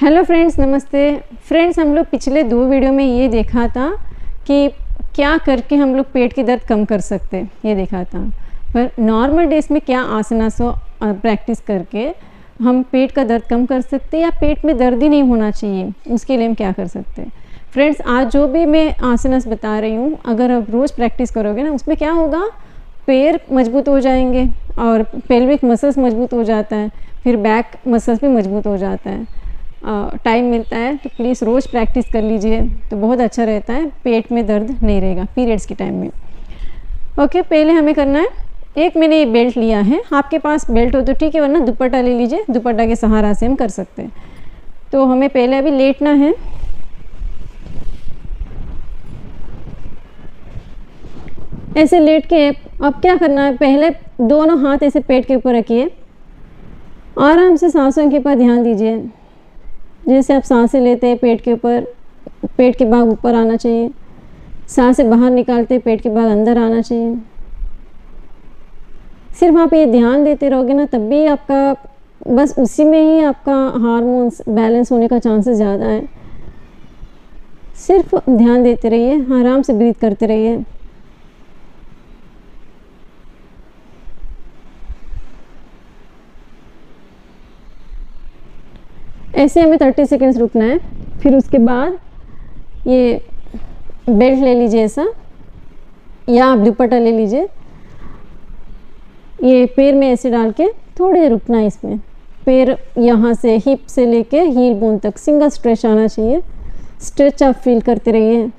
Hello friends, नमस्ते friends. हम लोग पिछले 2 वीडियो में ये देखा था कि क्या करके हम लोग पेट की दर्द कम कर सकते हैं, ये देखा था। पर नॉर्मल डेज में क्या आसनास प्रैक्टिस करके हम पेट का दर्द कम कर सकते हैं या पेट में दर्द ही नहीं होना चाहिए, उसके लिए हम क्या कर सकते हैं। फ्रेंड्स, आज जो भी मैं आसनास बता रही हूँ, अगर आप रोज़ प्रैक्टिस करोगे ना, उसमें क्या होगा, पैर मजबूत हो जाएंगे और पेल्विक मसल्स मजबूत हो जाता है, फिर बैक मसल्स भी मजबूत हो जाता है। टाइम मिलता है तो प्लीज़ रोज़ प्रैक्टिस कर लीजिए, तो बहुत अच्छा रहता है, पेट में दर्द नहीं रहेगा पीरियड्स के टाइम में। ओके, पहले हमें करना है, एक मैंने ये बेल्ट लिया है, आपके पास बेल्ट हो तो ठीक है, वरना दुपट्टा ले लीजिए, दुपट्टा के सहारा से हम कर सकते हैं। तो हमें पहले अभी लेटना है। ऐसे लेट के अब क्या करना है, पहले दोनों हाथ ऐसे पेट के ऊपर रखिए, आराम से सांसों के ऊपर ध्यान दीजिए। जैसे आप सांसें लेते हैं, पेट के ऊपर, पेट के भाग ऊपर आना चाहिए, सांसें बाहर निकालते हैं, पेट के भाग अंदर आना चाहिए। सिर्फ आप ये ध्यान देते रहोगे ना, तब भी आपका बस उसी में ही आपका हार्मोन्स बैलेंस होने का चांसेस ज़्यादा है। सिर्फ ध्यान देते रहिए, आराम से ब्रीथ करते रहिए। ऐसे हमें 30 सेकेंड्स रुकना है। फिर उसके बाद ये बेल्ट ले लीजिए ऐसा, या आप दुपट्टा ले लीजिए, ये पैर में ऐसे डाल के थोड़े रुकना है इसमें। पैर यहाँ से हिप से लेके हील बोन तक सिंगल स्ट्रेच आना चाहिए। स्ट्रेच आप फील करते रहिए।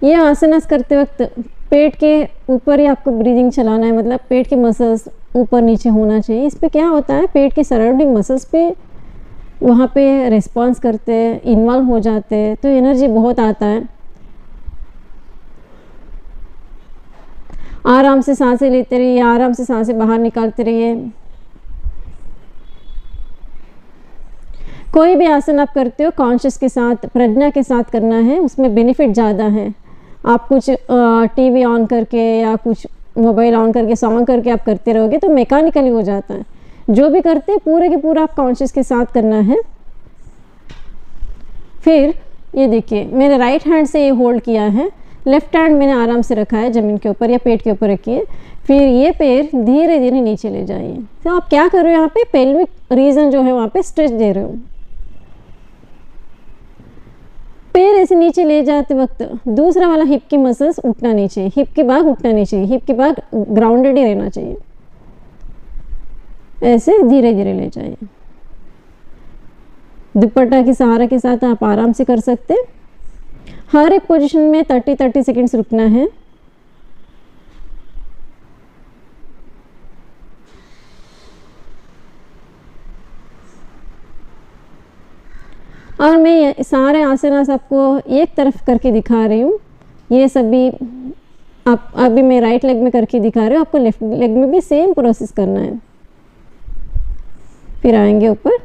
ये आसनास करते वक्त पेट के ऊपर ही आपको ब्रीदिंग चलाना है, मतलब पेट के मसल्स ऊपर नीचे होना चाहिए। इस पे क्या होता है, पेट के सराउंडिंग मसल्स पे वहाँ पे रिस्पॉन्स करते हैं, इन्वॉल्व हो जाते हैं, तो एनर्जी बहुत आता है। आराम से सांसें लेते रहिए, आराम से सांसें बाहर निकालते रहिए। कोई भी आसन आप करते हो कॉन्शियस के साथ, प्रज्ञा के साथ करना है, उसमें बेनिफिट ज़्यादा है। आप कुछ टीवी ऑन करके या कुछ मोबाइल ऑन करके सॉन्ग करके आप करते रहोगे तो मैकेनिकली हो जाता है। जो भी करते हैं पूरे के पूरा आप कॉन्शियस के साथ करना है। फिर ये देखिए, मैंने राइट हैंड से ये होल्ड किया है, लेफ्ट हैंड मैंने आराम से रखा है ज़मीन के ऊपर या पेट के ऊपर रखिए। फिर ये पैर धीरे धीरे नीचे ले जाइए। तो आप क्या कर रहे हो, यहाँ पे पेल्विक रीजन जो है वहाँ पे स्ट्रेच दे रहे हो। पैर ऐसे नीचे ले जाते वक्त दूसरा वाला हिप की मसल्स उठना नहीं चाहिए, हिप के भाग उठना नहीं चाहिए, हिप के भाग ग्राउंडेड ही रहना चाहिए। ऐसे धीरे धीरे ले जाइए। दुपट्टा के सहारा के साथ आप आराम से कर सकते हैं। हर एक पोजीशन में 30 सेकेंड्स रुकना है। और मैं ये सारे आसनास आपको एक तरफ करके दिखा रही हूँ। ये सभी आप अभी मैं राइट लेग में करके दिखा रही हूँ, आपको लेफ्ट लेग में भी सेम प्रोसेस करना है। फिर आएंगे ऊपर।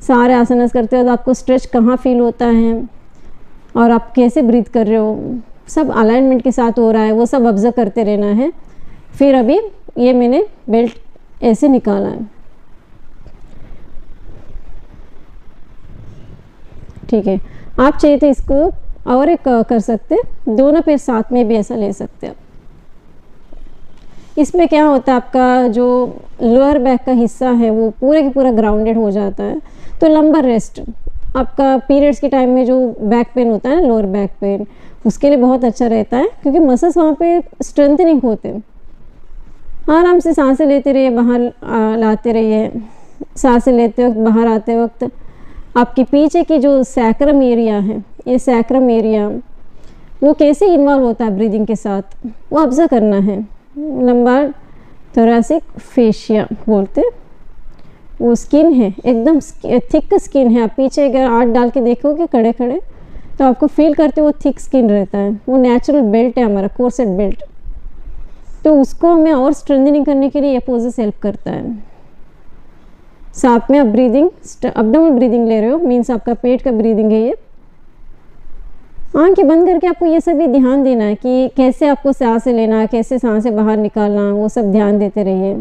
सारे आसनास करते हो तो आपको स्ट्रेच कहाँ फील होता है और आप कैसे ब्रीथ कर रहे हो, सब अलाइनमेंट के साथ हो रहा है, वो सब ऑब्जर्व करते रहना है। फिर अभी ये मैंने बेल्ट ऐसे निकाला है, ठीक है। आप चाहिए तो इसको और एक कर सकते हैं, दोनों पैर साथ में भी ऐसा ले सकते हैं। इसमें क्या होता है, आपका जो लोअर बैक का हिस्सा है वो पूरे के पूरा ग्राउंडेड हो जाता है। तो लंबा रेस्ट आपका पीरियड्स के टाइम में जो बैक पेन होता है ना, लोअर बैक पेन, उसके लिए बहुत अच्छा रहता है, क्योंकि मसल्स वहाँ पे स्ट्रेंथनिंग होते हैं। आराम से सांसें लेते रहिए, बाहर लाते रहिए। सांसें लेते वक्त, बाहर आते वक्त आपके पीछे की जो सैक्रम एरिया है, ये सैक्रम एरिया वो कैसे इन्वॉल्व होता है ब्रीदिंग के साथ, वो ऑब्जर्व करना है। लंबा थोरैसिक फेशिया बोलते, वो स्किन है, एकदम थिक स्किन है। आप पीछे अगर हाथ डाल के देखोगे खड़े खड़े तो आपको फील करते वो थिक स्किन रहता है। वो नेचुरल बेल्ट है हमारा, कोर्सेट बेल्ट। तो उसको हमें और स्ट्रेंथनिंग करने के लिए ये पोजेस हेल्प करता है। साथ में आप ब्रीदिंग, अबडोमिनल ब्रीदिंग ले रहे हो, मीन्स आपका पेट का ब्रीदिंग है ये। आंखें बंद करके आपको ये सब भी ध्यान देना है कि कैसे आपको सांसें लेना है, कैसे सांसें बाहर निकालना, वो सब ध्यान देते रहिए।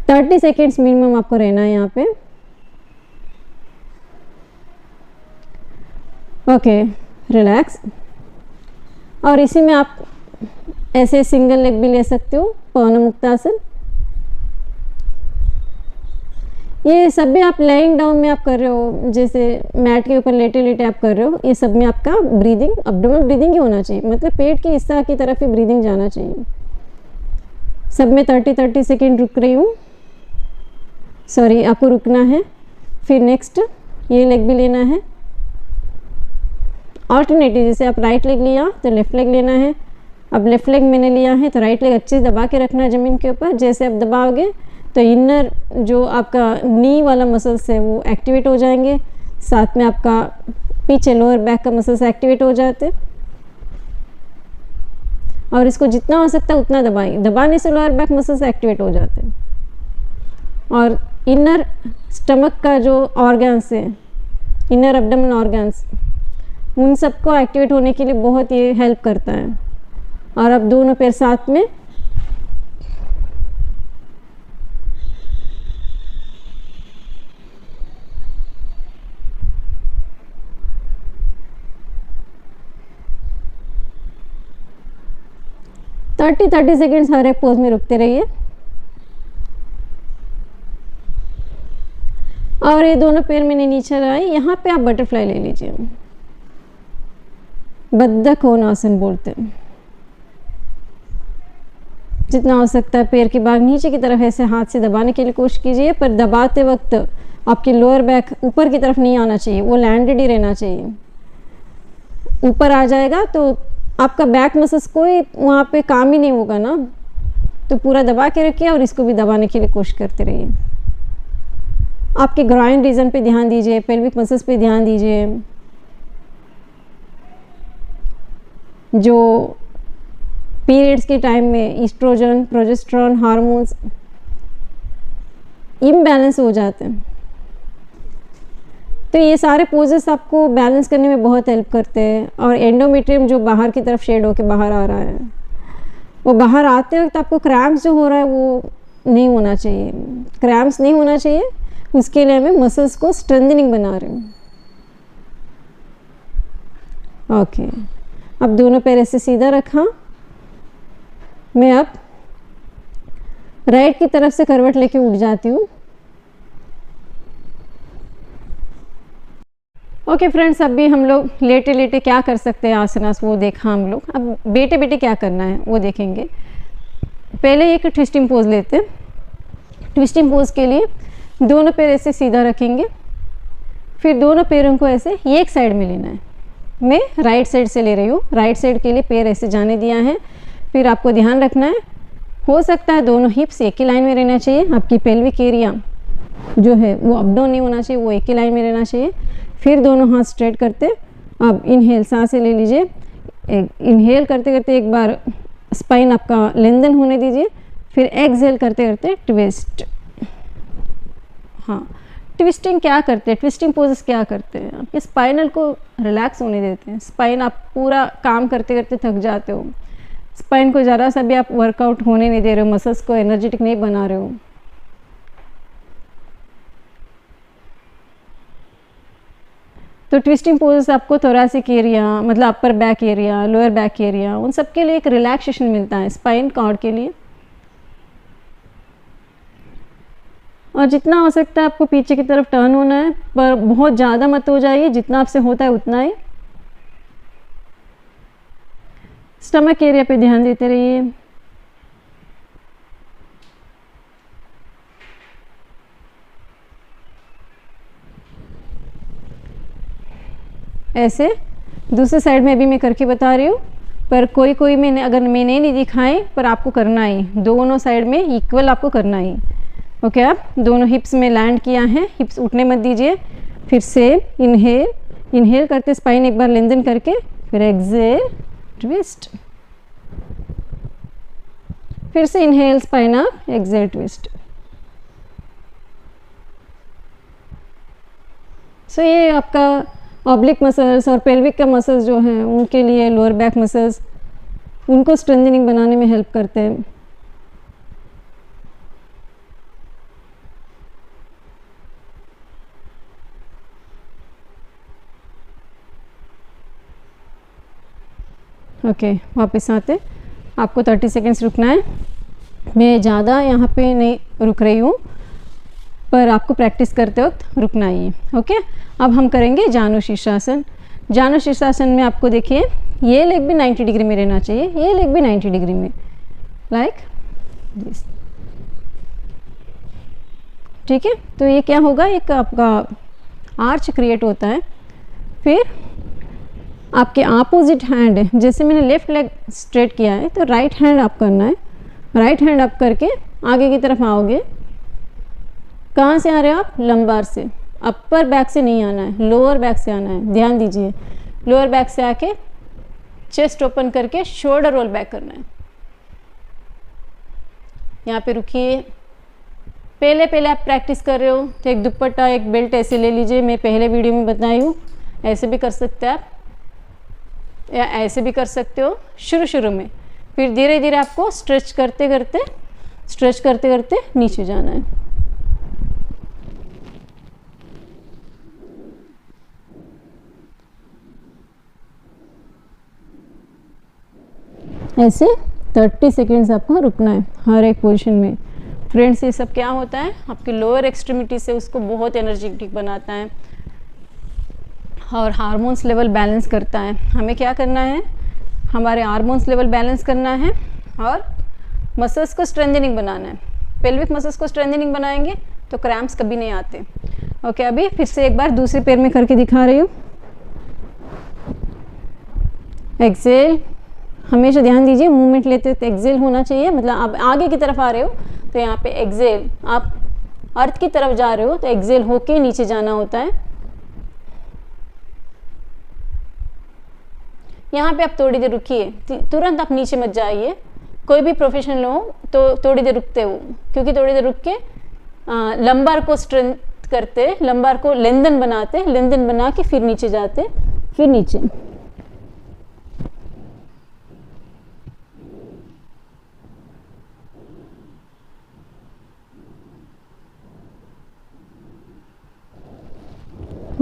30 सेकेंड्स मिनिमम आपको रहना है यहाँ पे। Okay, relax. और इसी में आप ऐसे सिंगल लेग भी ले सकते हो, पवन मुक्तासन। ये सब भी आप लाइंग डाउन में आप कर रहे हो, जैसे मैट के ऊपर लेटे लेटे आप कर रहे हो, ये सब में आपका ब्रीदिंग अब्डोमिनल ब्रीदिंग ही होना चाहिए, मतलब पेट के हिस्सा की तरफ ही ब्रीदिंग जाना चाहिए। सब में 30 सेकेंड रुक रही हूँ, सॉरी आपको रुकना है। फिर नेक्स्ट ये लेग भी लेना है, ऑल्टरनेटिव, जैसे आप राइट लेग लिया तो लेफ्ट लेग लेना है। अब लेफ्ट लेग मैंने लिया है तो राइट लेग अच्छे से दबा के रखना है ज़मीन के ऊपर। जैसे आप दबाओगे तो इनर जो आपका नी वाला मसल्स है वो एक्टिवेट हो जाएंगे, साथ में आपका पीछे लोअर बैक का मसल्स एक्टिवेट हो जाते हैं। और इसको जितना हो सकता है उतना दबाएं, दबाने से लोअर बैक मसल्स एक्टिवेट हो जाते हैं। और इनर स्टमक का जो ऑर्गन्स है, इनर एब्डोमेन ऑर्गन्स, उन सबको एक्टिवेट होने के लिए बहुत ये हेल्प करता है। और अब दोनों पैर साथ में, थर्टी सेकेंड्स हर एक पोज में रुकते रहिए। और ये दोनों पैर मैंने नीचे लगाए, यहाँ पे आप बटरफ्लाई ले लीजिए, बद्ध कोणासन बोलते हैं। जितना हो सकता है पैर की बाग नीचे की तरफ ऐसे हाथ से दबाने के लिए कोशिश कीजिए, पर दबाते वक्त आपकी लोअर बैक ऊपर की तरफ नहीं आना चाहिए, वो लैंडेड ही रहना चाहिए। ऊपर आ जाएगा तो आपका बैक मसल्स कोई वहाँ पे काम ही नहीं होगा ना, तो पूरा दबा के रखिए और इसको भी दबाने के लिए कोशिश करते रहिए। आपके ग्राइन रीजन पे ध्यान दीजिए, पेल्विक मसल्स पे ध्यान दीजिए। जो पीरियड्स के टाइम में ईस्ट्रोजन, प्रोजेस्टेरॉन हार्मोन्स इम्बैलेंस हो जाते हैं, तो ये सारे पोजेस आपको बैलेंस करने में बहुत हेल्प करते हैं। और एंडोमेट्रियम जो बाहर की तरफ शेड होके बाहर आ रहा है, वो बाहर आते वक्त आपको क्रैम्प्स जो हो रहा है वो नहीं होना चाहिए, क्रैम्प्स नहीं होना चाहिए। उसके लिए मैं मसल्स को स्ट्रेंथनिंग बना रही हूँ। ओके, अब दोनों पैर ऐसे सीधा रखा। मैं अब राइट की तरफ से करवट लेके उठ जाती हूँ। ओके फ्रेंड्स, अभी हम लोग लेटे लेटे क्या कर सकते हैं आसनास वो देखा हम लोग। अब बेटे बेटे क्या करना है वो देखेंगे। पहले एक ट्विस्टिंग पोज लेते हैं। ट्विस्टिंग पोज के लिए दोनों पैर ऐसे सीधा रखेंगे, फिर दोनों पैरों को ऐसे एक साइड में लेना है। मैं राइट साइड से ले रही हूँ, राइट साइड के लिए पैर ऐसे जाने दिया है। फिर आपको ध्यान रखना है, हो सकता है दोनों हिप्स एक ही लाइन में रहना चाहिए, आपकी पेल्विक एरिया जो है वो अप डाउन नहीं होना चाहिए, वो एक ही लाइन में रहना चाहिए। फिर दोनों हाथ स्ट्रेट करते, अब इनहेल सांसें ले लीजिए। इनहेल करते करते एक बार स्पाइन आपका लेंथन होने दीजिए, फिर एक्सहेल करते करते ट्विस्ट। हाँ, ट्विस्टिंग क्या करते हैं, ट्विस्टिंग पोजेस क्या करते हैं, आपके स्पाइनल को रिलैक्स होने देते हैं। स्पाइन आप पूरा काम करते करते थक जाते हो, स्पाइन को ज़रा सा भी आप वर्कआउट होने नहीं दे रहे हो, मसल्स को एनर्जेटिक नहीं बना रहे हो। तो ट्विस्टिंग पोजेस आपको थोरासिक एरिया, मतलब upper back area, lower back area, उन सब के लिए एक रिलैक्सेशन मिलता है स्पाइन कॉर्ड के लिए। और जितना हो सकता है आपको पीछे की तरफ टर्न होना है, पर बहुत ज़्यादा मत हो जाइए, जितना आपसे होता है उतना ही। स्टमक एरिया पे ध्यान देते रहिए। ऐसे दूसरे साइड में भी मैं करके बता रही हूँ, पर कोई कोई मैंने अगर मैंने नहीं दिखाए, पर आपको करना ही, दोनों साइड में इक्वल आपको करना ही। ओके, आप दोनों हिप्स में लैंड किया है, हिप्स उठने मत दीजिए। फिर से इनहेल, इनहेल करते स्पाइन एक बार लेंथन करके, फिर एक्सहेल ट्विस्ट, फिर से inhale spine up, exhale twist. So ये आपका ऑब्लिक मसल्स और पेल्विक का मसल्स जो हैं उनके लिए, लोअर बैक मसल्स, उनको स्ट्रेंथनिंग बनाने में हेल्प करते हैं। ओके, वापस आते, आपको 30 सेकेंड्स रुकना है। मैं ज़्यादा यहाँ पे नहीं रुक रही हूँ, पर आपको प्रैक्टिस करते वक्त रुकना ही है। ओके, अब हम करेंगे जानु शीर्षासन। जानु शीर्षासन में आपको देखिए ये लेग भी 90 डिग्री में रहना चाहिए, ये लेग भी 90 डिग्री में, लाइक दिस। ठीक है, तो ये क्या होगा, एक आपका आर्च क्रिएट होता है। फिर आपके अपोजिट हैंड, जैसे मैंने लेफ्ट लेग स्ट्रेट किया है तो राइट हैंड आप करना है। राइट हैंड अप करके आगे की तरफ आओगे। कहाँ से आ रहे हो आप? लंबार से। अपर बैक से नहीं आना है, लोअर बैक से आना है, ध्यान दीजिए। लोअर बैक से आके चेस्ट ओपन करके शोल्डर रोल बैक करना है। यहाँ पे रुकिए। पहले आप प्रैक्टिस कर रहे हो तो एक दुपट्टा, एक बेल्ट ऐसे ले लीजिए। मैं पहले वीडियो में बताई हूँ, ऐसे भी कर सकते हैं आप, या ऐसे भी कर सकते हो शुरू में। फिर धीरे धीरे आपको स्ट्रेच करते करते नीचे जाना है। ऐसे 30 सेकेंड्स आपको रुकना है हर एक पोजीशन में। फ्रेंड्स, ये सब क्या होता है, आपके लोअर एक्सट्रीमिटी से उसको बहुत एनर्जेटिक बनाता है और हार्मोन्स लेवल बैलेंस करता है। हमें क्या करना है, हमारे हार्मोन्स लेवल बैलेंस करना है और मसल्स को स्ट्रेंथनिंग बनाना है। पेल्विक मसल्स को स्ट्रेंथनिंग बनाएंगे तो क्रैम्प्स कभी नहीं आते। ओके, अभी फिर से एक बार दूसरे पैर में करके दिखा रही हूँ। एक्सेल, हमेशा ध्यान दीजिए, मूवमेंट लेते तो एक्सेल होना चाहिए। मतलब आप आगे की तरफ आ रहे हो तो यहाँ पे एक्सेल, आप अर्थ की तरफ जा रहे हो तो एक्सेल होके नीचे जाना होता है। यहाँ पे आप थोड़ी देर रुकिए, तुरंत आप नीचे मत जाइए। कोई भी प्रोफेशनल हो तो थोड़ी देर रुकते हो, क्योंकि थोड़ी देर रुक के लंबार को स्ट्रेंथ करते, लंबार को लेंदन बनाते, लेंदन बना के फिर नीचे जाते, फिर नीचे।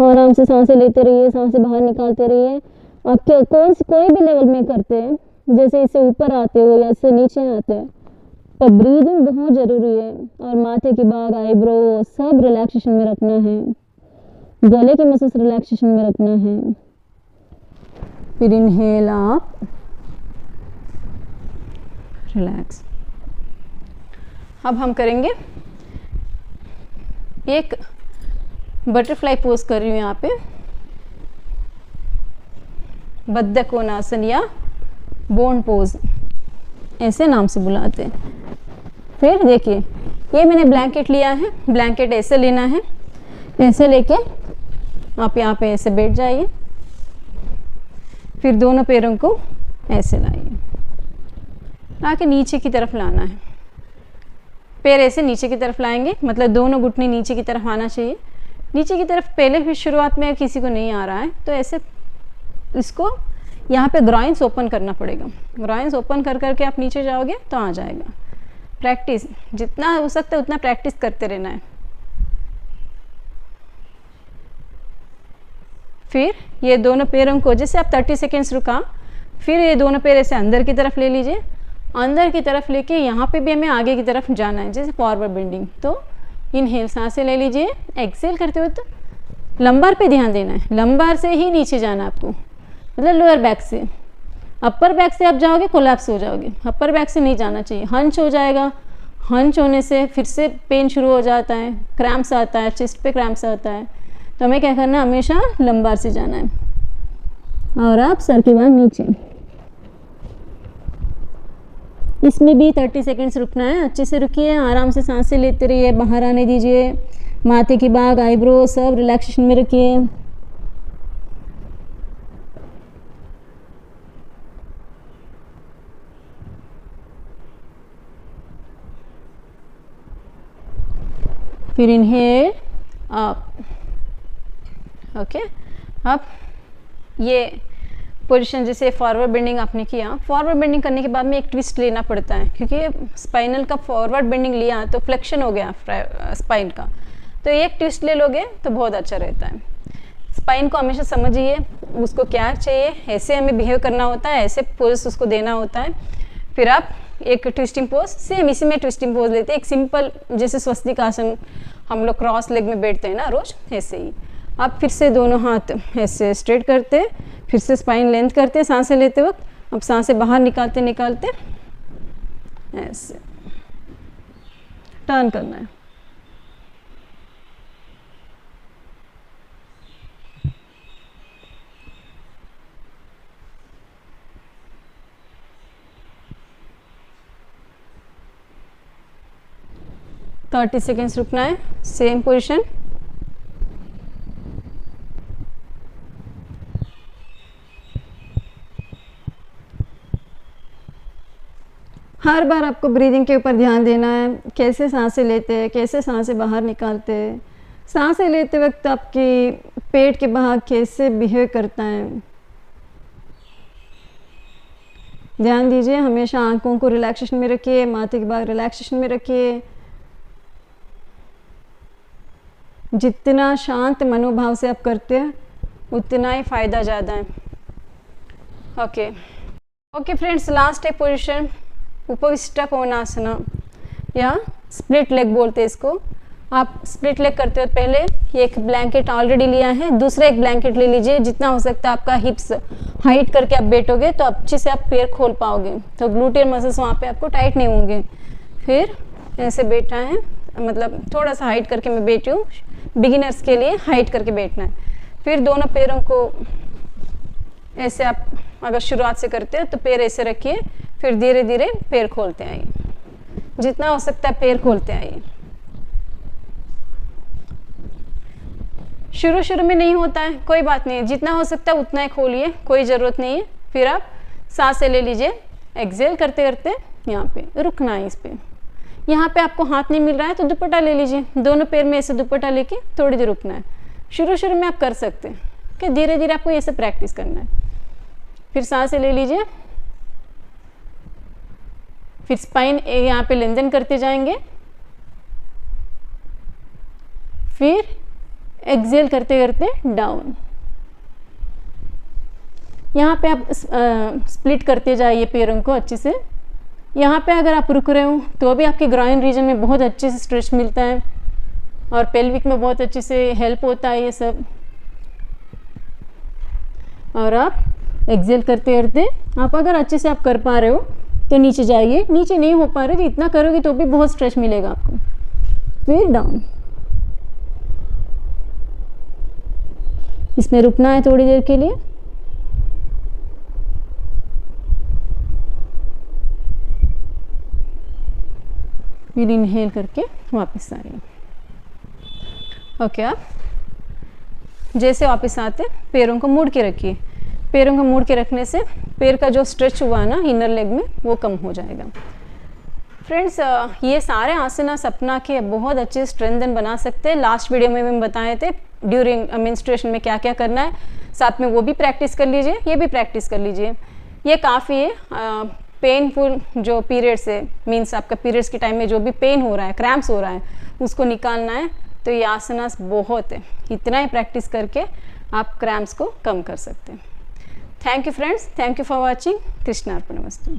आराम से सांसें लेते रहिए, सांसें बाहर निकालते रहिए। आप कोई भी लेवल में करते हैं, जैसे इससे ऊपर आते हो या इससे नीचे आते हैं, पर ब्रीदिंग बहुत ज़रूरी है। और माथे की बाग, आईब्रो सब रिलैक्सेशन में रखना है, गले के मसल्स रिलैक्सेशन में रखना है। फिर इनहेल, आप रिलैक्स। अब हम करेंगे एक बटरफ्लाई पोज कर रही हूँ यहाँ पे, बद्ध कोणासन या बोन पोज, ऐसे नाम से बुलाते हैं। फिर देखिए, ये मैंने ब्लैंकेट लिया है, ब्लैंकेट ऐसे लेना है, ऐसे लेके आप यहाँ पे ऐसे बैठ जाइए। फिर दोनों पैरों को ऐसे लाइए, लाके नीचे की तरफ लाना है। पैर ऐसे नीचे की तरफ लाएंगे, मतलब दोनों घुटने नीचे की तरफ आना चाहिए। नीचे की तरफ पहले भी शुरुआत में किसी को नहीं आ रहा है तो ऐसे इसको यहाँ पे ग्राइंस ओपन करना पड़ेगा। ग्राइंस ओपन कर करके आप नीचे जाओगे तो आ जाएगा। प्रैक्टिस जितना हो सकता है उतना प्रैक्टिस करते रहना है। फिर ये दोनों पैरों को, जैसे आप 30 सेकेंड्स रुका, फिर ये दोनों पैर ऐसे अंदर की तरफ ले लीजिए। अंदर की तरफ लेके यहाँ पे भी हमें आगे की तरफ जाना है, जैसे फॉरवर्ड बेंडिंग। तो इनहेल, सांसें ले लीजिए। एक्सेल करते हो तो लंबार पे ध्यान देना है, लंबार से ही नीचे जाना आपको, मतलब लोअर बैक से। अपर बैक से आप जाओगे कोलैप्स हो जाओगे, अपर बैक से नहीं जाना चाहिए, हंच हो जाएगा। हंच होने से फिर से पेन शुरू हो जाता है, क्रैम्प्स आता है, चेस्ट पे क्रैम्प्स आता है। तो हमें क्या करना है, हमेशा लंबार से जाना है। और आप सर की बात नीचे, इसमें भी 30 सेकेंड्स रुकना है। अच्छे से रुकिए, आराम से सांसें लेते रहिए, बाहर आने दीजिए। माथे की बाग, आईब्रो सब रिलैक्सेशन में रखिए। फिर इनहेल, अप, ओके, अब ये पोजीशन जैसे फॉरवर्ड बेंडिंग आपने किया, फॉरवर्ड बेंडिंग करने के बाद में एक ट्विस्ट लेना पड़ता है, क्योंकि स्पाइनल का फॉरवर्ड बेंडिंग लिया तो फ्लेक्शन हो गया स्पाइन का, तो एक ट्विस्ट ले लोगे तो बहुत अच्छा रहता है। स्पाइन को हमेशा समझिए उसको क्या चाहिए, ऐसे हमें बिहेव करना होता है, ऐसे पोज उसको देना होता है। फिर आप एक ट्विस्टिंग पोज, सेम इसी में ट्विस्टिंग पोज लेते हैं, एक सिंपल जैसे स्वस्तिक आसन हम लोग क्रॉस लेग में बैठते हैं ना रोज, ऐसे ही आप फिर से दोनों हाथ ऐसे स्ट्रेट करते हैं, फिर से स्पाइन लेंथ करते हैं सांसें लेते वक्त। अब सांसें बाहर निकालते निकालते ऐसे टर्न करना है। थर्टी सेकेंड्स रुकना है, सेम पोजीशन। हर बार आपको ब्रीदिंग के ऊपर ध्यान देना है, कैसे सांसें लेते हैं, कैसे सांसें बाहर निकालते हैं। सांसें लेते वक्त आपकी पेट के भाग कैसे बिहेव करता है, ध्यान दीजिए। हमेशा आंखों को रिलैक्सेशन में रखिए, माथे के भाग रिलैक्सेशन में रखिए। जितना शांत मनोभाव से आप करते हैं उतना ही फ़ायदा ज़्यादा है। ओके फ्रेंड्स, लास्ट एक पोजीशन उपविष्टा कोणासना या स्प्लिट लेग बोलते हैं इसको। आप स्प्लिट लेग करते हो पहले एक ब्लैंकेट ऑलरेडी लिया है, दूसरा एक ब्लैंकेट ले लीजिए। जितना हो सकता है आपका हिप्स हाइट करके आप बैठोगे तो अच्छे से आप पैर खोल पाओगे, तो ग्लूटियल मसल्स वहाँ पे आपको टाइट नहीं होंगे। फिर ऐसे बैठना है, मतलब थोड़ा सा हाइट करके मैं बैठी हूँ, बिगिनर्स के लिए हाइट करके बैठना है। फिर दोनों पैरों को ऐसे आप अगर शुरुआत से करते हो तो पैर ऐसे रखिए, फिर धीरे धीरे पैर खोलते आइए, जितना हो सकता है पैर खोलते आइए। शुरू में नहीं होता है कोई बात नहीं, जितना हो सकता है उतना ही खोलिए, कोई ज़रूरत नहीं है। फिर आप सांसें ले लीजिए, एक्सेल करते करते यहाँ पे रुकना है। इस पे यहाँ पे आपको हाथ नहीं मिल रहा है तो दुपट्टा ले लीजिए, दोनों पैर में ऐसे दुपट्टा लेके थोड़ी देर रुकना है। शुरू में आप कर सकते हैं कि धीरे धीरे आपको ऐसे प्रैक्टिस करना है। फिर सांसें ले लीजिए, फिर स्पाइन यहाँ पे लेंथन करते जाएंगे, फिर एक्सेल करते करते डाउन। यहाँ पे आप स्प्लिट करते जाइए पैरों को अच्छे से। यहाँ पे अगर आप रुक रहे हो तो भी आपके ग्राइन रीजन में बहुत अच्छे से स्ट्रेच मिलता है और पेल्विक में बहुत अच्छे से हेल्प होता है ये सब। और आप एक्सेल करते करते आप अगर अच्छे से आप कर पा रहे हो तो नीचे जाइए, नीचे नहीं हो पा रहे तो इतना करोगे तो भी बहुत स्ट्रेच मिलेगा आपको। फिर डाउन, इसमें रुकना है थोड़ी देर के लिए। फिर इनहेल करके वापस आइए। ओके, आप जैसे वापस आते पैरों को मोड़ के रखिए। पैरों को मोड़ के रखने से पैर का जो स्ट्रेच हुआ ना इनर लेग में वो कम हो जाएगा। फ्रेंड्स, ये सारे आसनास अपना के बहुत अच्छे स्ट्रेंथन बना सकते हैं। लास्ट वीडियो में हम बताए थे ड्यूरिंग मेंस्ट्रुएशन में क्या क्या करना है, साथ में वो भी प्रैक्टिस कर लीजिए, ये भी प्रैक्टिस कर लीजिए। ये काफ़ी है। पेनफुल जो पीरियड्स है, मीन्स आपका पीरियड्स के टाइम में जो भी पेन हो रहा है, क्रैम्प्स हो रहा है, उसको निकालना है तो ये आसनास बहुत है। इतना ही प्रैक्टिस करके आप क्रैम्प्स को कम कर सकते हैं। Thank you friends, thank you for watching. कृष्णार्पणमस्तु।